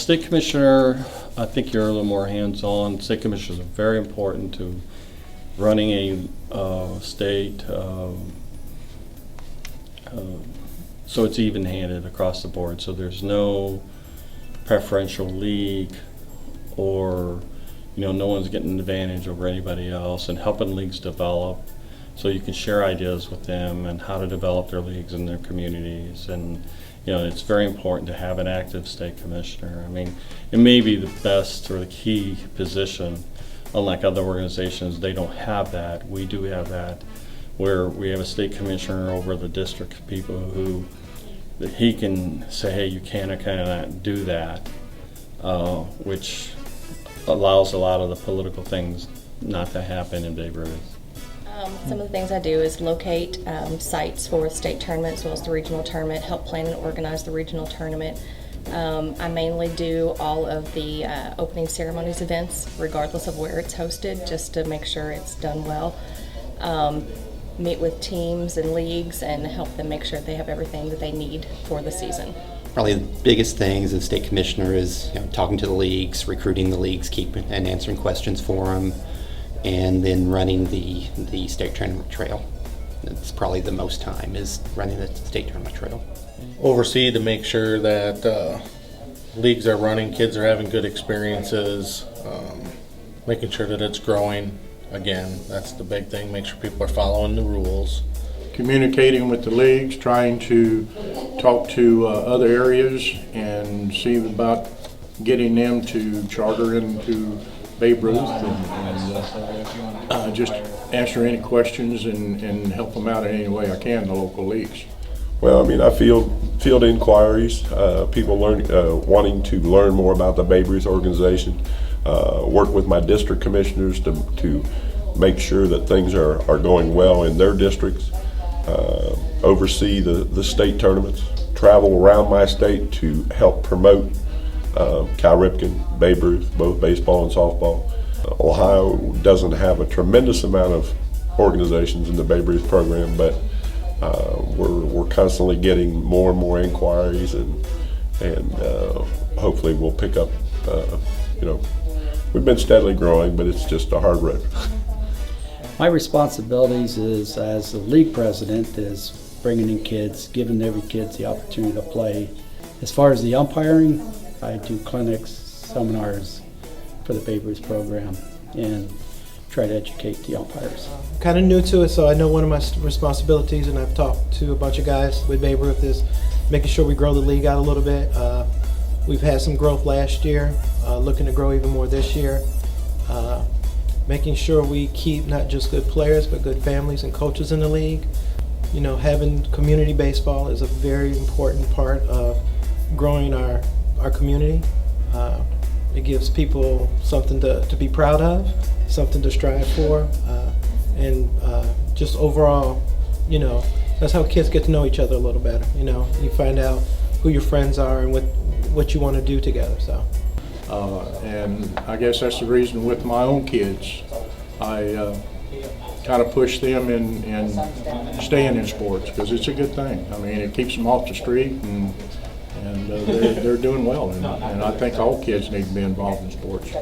State Commissioner, I think you're a little more hands-on. State Commissioners are very important to running a state, so it's even-handed across the board. So there's no preferential league, or no one's getting an advantage over anybody else, and helping leagues develop. So you can share ideas with them and how to develop their leagues in their communities. And it's very important to have an active state commissioner. I mean, it may be the best or the key position. Unlike other organizations, they don't have that. We do have that, where we have a state commissioner over the district people who he can say, hey, you can or cannot do that, which allows a lot of the political things not to happen in Babe Ruth. Some of the things I do is locate sites for state tournament as well as the regional tournament, help plan and organize the regional tournament. I mainly do all of the opening ceremonies events, regardless of where it's hosted, just to make sure it's done well. Meet with teams and leagues and help them make sure they have everything that they need for the season. Probably the biggest things as state commissioner is talking to the leagues, recruiting the leagues, and answering questions for them, and then running the state tournament trail. That's probably the most time, is running the state tournament trail. Oversee to make sure that leagues are running, kids are having good experiences, making sure that it's growing. Again, that's the big thing, make sure people are following the rules. Communicating with the leagues, trying to talk to other areas and see about getting them to charter into Babe Ruth, and just answer any questions and help them out in any way I can, the local leagues. Well, I mean, I field inquiries, people wanting to learn more about the Babe Ruth organization, work with my district commissioners to make sure that things are going well in their districts, oversee the state tournaments, travel around my state to help promote Cal Ripken, Babe Ruth, both baseball and softball. Ohio doesn't have a tremendous amount of organizations in the Babe Ruth program, but we're constantly getting more and more inquiries, and hopefully we'll pick up. We've been steadily growing, but it's just a hard road. My responsibilities is, as the league president, is bringing in kids, giving every kid the opportunity to play. As far as the umpiring, I do clinics, seminars for the Babe Ruth program, and try to educate the umpires. Kind of new to it, so I know one of my responsibilities, and I've talked to a bunch of guys with Babe Ruth, is making sure we grow the league out a little bit. We've had some growth last year, looking to grow even more this year. Making sure we keep not just good players, but good families and coaches in the league. Having community baseball is a very important part of growing our community. It gives people something to be proud of, something to strive for, and just overall, that's how kids get to know each other a little better. You find out who your friends are and what you want to do together. So. And I guess that's the reason with my own kids, I kind of push them in staying in sports, because it's a good thing. I mean, it keeps them off the street, and they're doing well, and I think all kids need to be involved in sports.